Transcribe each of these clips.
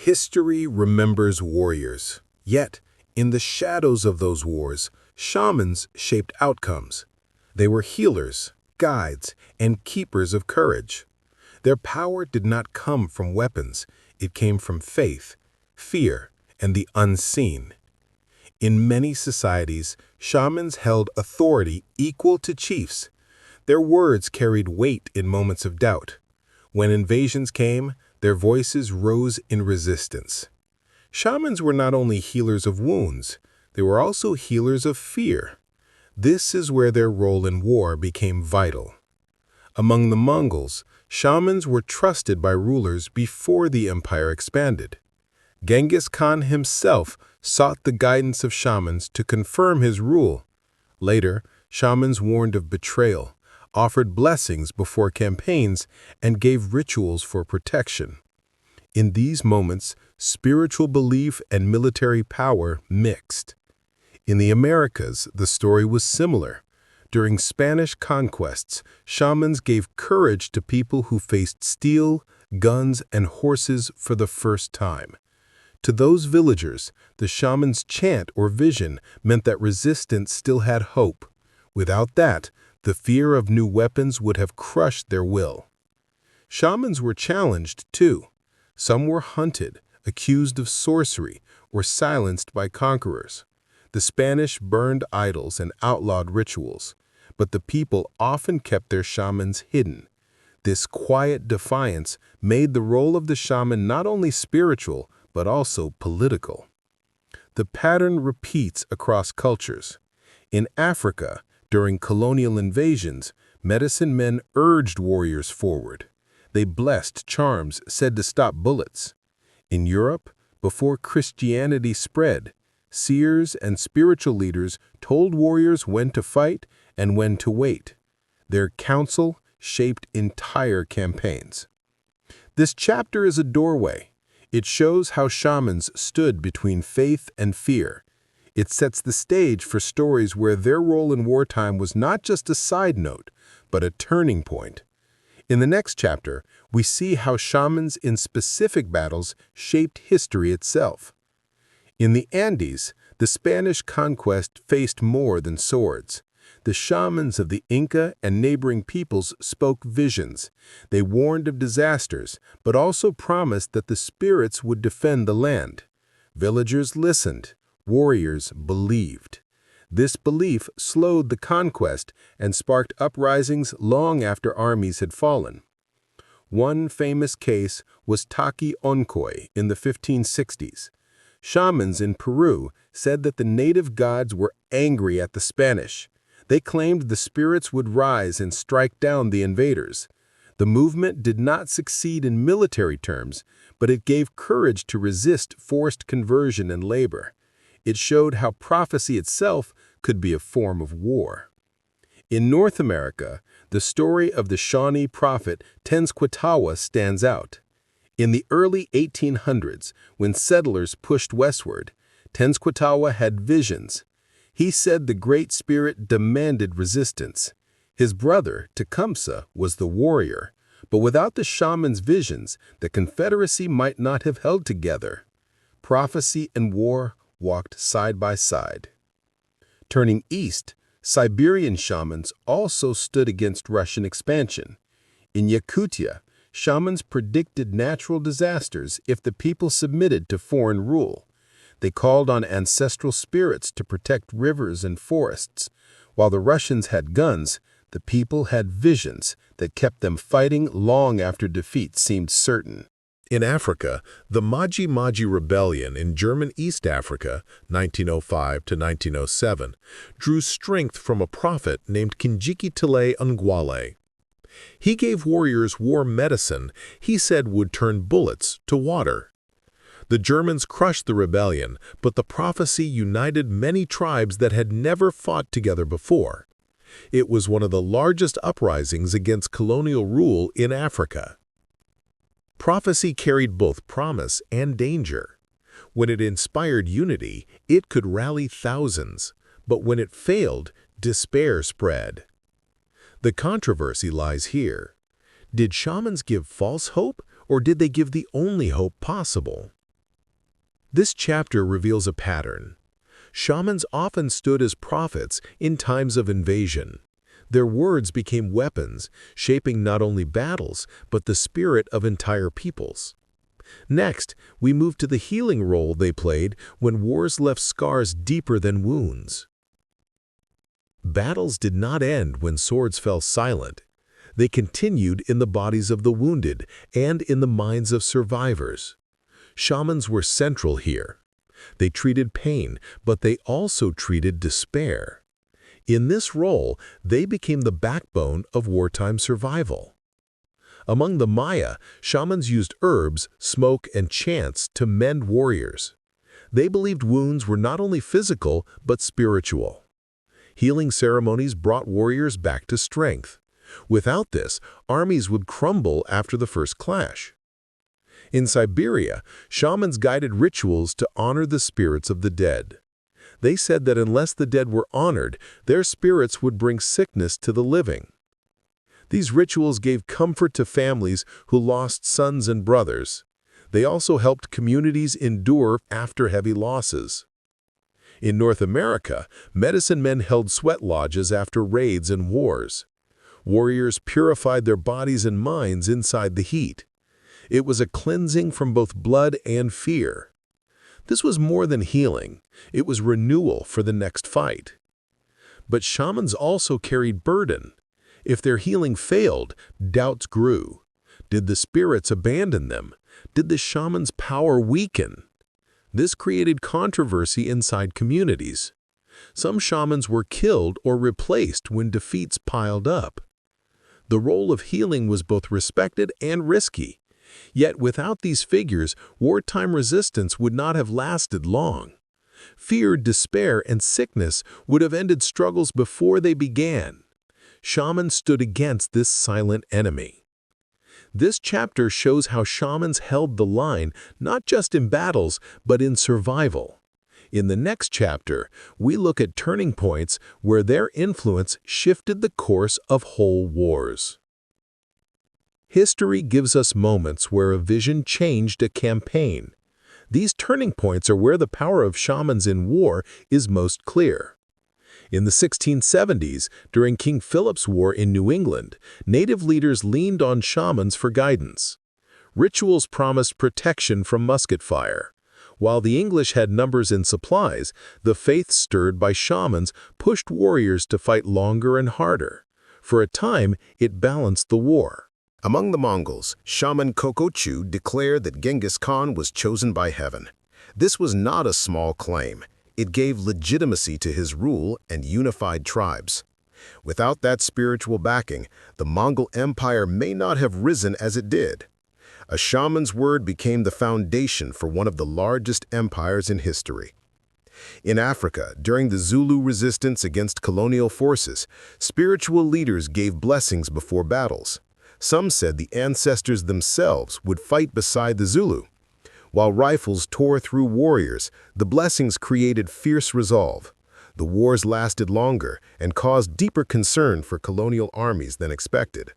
History remembers warriors. Yet, in the shadows of those wars, shamans shaped outcomes. They were healers, guides, and keepers of courage. Their power did not come from weapons. It came from faith, fear, and the unseen. In many societies, shamans held authority equal to chiefs. Their words carried weight in moments of doubt. When invasions came, their voices rose in resistance. Shamans were not only healers of wounds, they were also healers of fear. This is where their role in war became vital. Among the Mongols, shamans were trusted by rulers before the empire expanded. Genghis Khan himself sought the guidance of shamans to confirm his rule. Later, shamans warned of betrayal, offered blessings before campaigns, and gave rituals for protection. In these moments, spiritual belief and military power mixed. In the Americas, the story was similar. During Spanish conquests, shamans gave courage to people who faced steel, guns, and horses for the first time. To those villagers, the shaman's chant or vision meant that resistance still had hope. Without that, the fear of new weapons would have crushed their will. Shamans were challenged, too. Some were hunted, accused of sorcery, or silenced by conquerors. The Spanish burned idols and outlawed rituals, but the people often kept their shamans hidden. This quiet defiance made the role of the shaman not only spiritual, but also political. The pattern repeats across cultures. In Africa, during colonial invasions, medicine men urged warriors forward. They blessed charms said to stop bullets. In Europe, before Christianity spread, seers and spiritual leaders told warriors when to fight and when to wait. Their counsel shaped entire campaigns. This chapter is a doorway. It shows how shamans stood between faith and fear. It sets the stage for stories where their role in wartime was not just a side note, but a turning point. In the next chapter, we see how shamans in specific battles shaped history itself. In the Andes, the Spanish conquest faced more than swords. The shamans of the Inca and neighboring peoples spoke visions. They warned of disasters, but also promised that the spirits would defend the land. Villagers listened. Warriors believed. This belief slowed the conquest and sparked uprisings long after armies had fallen. One famous case was Taki Oncoy in the 1560s. Shamans in Peru said that the native gods were angry at the Spanish. They claimed the spirits would rise and strike down the invaders. The movement did not succeed in military terms, but it gave courage to resist forced conversion and labor. It showed how prophecy itself could be a form of war. In North America, the story of the Shawnee prophet Tenskwatawa stands out. In the early 1800s, when settlers pushed westward, Tenskwatawa had visions. He said the Great Spirit demanded resistance. His brother, Tecumseh, was the warrior, but without the shaman's visions, the Confederacy might not have held together. Prophecy and war walked side by side. Turning east, Siberian shamans also stood against Russian expansion. In Yakutia, shamans predicted natural disasters if the people submitted to foreign rule. They called on ancestral spirits to protect rivers and forests. While the Russians had guns, the people had visions that kept them fighting long after defeat seemed certain. In Africa, the Maji-Maji Rebellion in German East Africa, 1905 to 1907, drew strength from a prophet named Kinjekitile Ngwale. He gave warriors war medicine he said would turn bullets to water. The Germans crushed the rebellion, but the prophecy united many tribes that had never fought together before. It was one of the largest uprisings against colonial rule in Africa. Prophecy carried both promise and danger. When it inspired unity, it could rally thousands, but when it failed, despair spread. The controversy lies here. Did shamans give false hope, or did they give the only hope possible? This chapter reveals a pattern. Shamans often stood as prophets in times of invasion. Their words became weapons, shaping not only battles, but the spirit of entire peoples. Next, we move to the healing role they played when wars left scars deeper than wounds. Battles did not end when swords fell silent. They continued in the bodies of the wounded and in the minds of survivors. Shamans were central here. They treated pain, but they also treated despair. In this role, they became the backbone of wartime survival. Among the Maya, shamans used herbs, smoke, and chants to mend warriors. They believed wounds were not only physical, but spiritual. Healing ceremonies brought warriors back to strength. Without this, armies would crumble after the first clash. In Siberia, shamans guided rituals to honor the spirits of the dead. They said that unless the dead were honored, their spirits would bring sickness to the living. These rituals gave comfort to families who lost sons and brothers. They also helped communities endure after heavy losses. In North America, medicine men held sweat lodges after raids and wars. Warriors purified their bodies and minds inside the heat. It was a cleansing from both blood and fear. This was more than healing. It was renewal for the next fight. But shamans also carried burden. If their healing failed, doubts grew. Did the spirits abandon them? Did the shaman's power weaken? This created controversy inside communities. Some shamans were killed or replaced when defeats piled up. The role of healing was both respected and risky. Yet without these figures, wartime resistance would not have lasted long. Fear, despair, and sickness would have ended struggles before they began. Shamans stood against this silent enemy. This chapter shows how shamans held the line not just in battles, but in survival. In the next chapter, we look at turning points where their influence shifted the course of whole wars. History gives us moments where a vision changed a campaign. These turning points are where the power of shamans in war is most clear. In the 1670s, during King Philip's War in New England, native leaders leaned on shamans for guidance. Rituals promised protection from musket fire. While the English had numbers and supplies, the faith stirred by shamans pushed warriors to fight longer and harder. For a time, it balanced the war. Among the Mongols, Shaman Kokochu declared that Genghis Khan was chosen by heaven. This was not a small claim. It gave legitimacy to his rule and unified tribes. Without that spiritual backing, the Mongol Empire may not have risen as it did. A shaman's word became the foundation for one of the largest empires in history. In Africa, during the Zulu resistance against colonial forces, spiritual leaders gave blessings before battles. Some said the ancestors themselves would fight beside the Zulu. While rifles tore through warriors, the blessings created fierce resolve. The wars lasted longer and caused deeper concern for colonial armies than expected.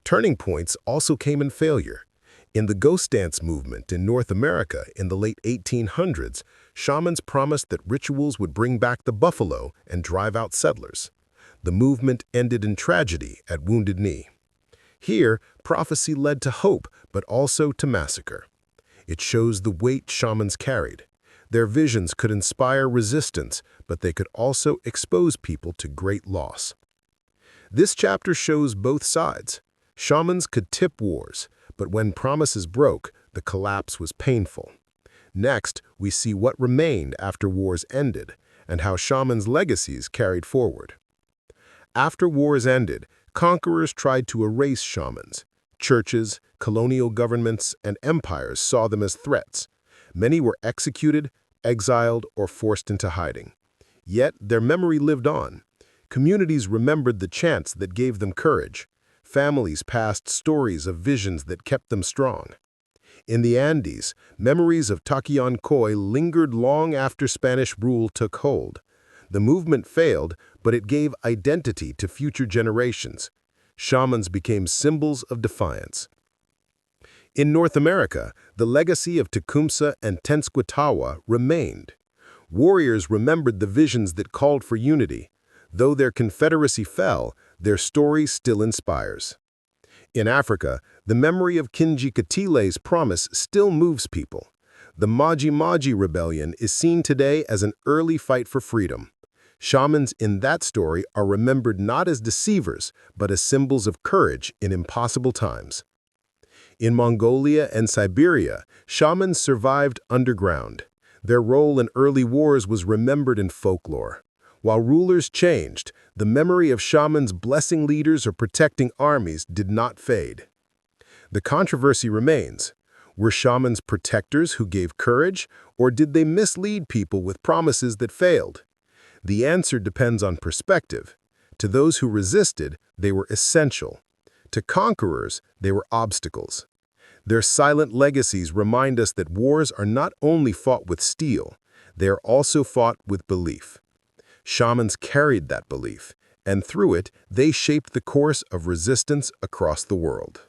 Turning points also came in failure. In the ghost dance movement in North America in the late 1800s, shamans promised that rituals would bring back the buffalo and drive out settlers. The movement ended in tragedy at Wounded Knee. Here, prophecy led to hope, but also to massacre. It shows the weight shamans carried. Their visions could inspire resistance, but they could also expose people to great loss. This chapter shows both sides. Shamans could tip wars, but when promises broke, the collapse was painful. Next, we see what remained after wars ended, and how shamans' legacies carried forward. After wars ended, conquerors tried to erase shamans. Churches, colonial governments, and empires saw them as threats. Many were executed, exiled, or forced into hiding. Yet their memory lived on. Communities remembered the chants that gave them courage. Families passed stories of visions that kept them strong. In the Andes, memories of Takiankoi lingered long after Spanish rule took hold. The movement failed, but it gave identity to future generations. Shamans became symbols of defiance. In North America, the legacy of Tecumseh and Tenskwatawa remained. Warriors remembered the visions that called for unity. Though their confederacy fell, their story still inspires. In Africa, the memory of Kinjeketile's promise still moves people. The Maji Maji rebellion is seen today as an early fight for freedom. Shamans in that story are remembered not as deceivers, but as symbols of courage in impossible times. In Mongolia and Siberia, shamans survived underground. Their role in early wars was remembered in folklore. While rulers changed, the memory of shamans blessing leaders or protecting armies did not fade. The controversy remains. Were shamans protectors who gave courage, or did they mislead people with promises that failed? The answer depends on perspective. To those who resisted, they were essential. To conquerors, they were obstacles. Their silent legacies remind us that wars are not only fought with steel, they are also fought with belief. Shamans carried that belief, and through it, they shaped the course of resistance across the world.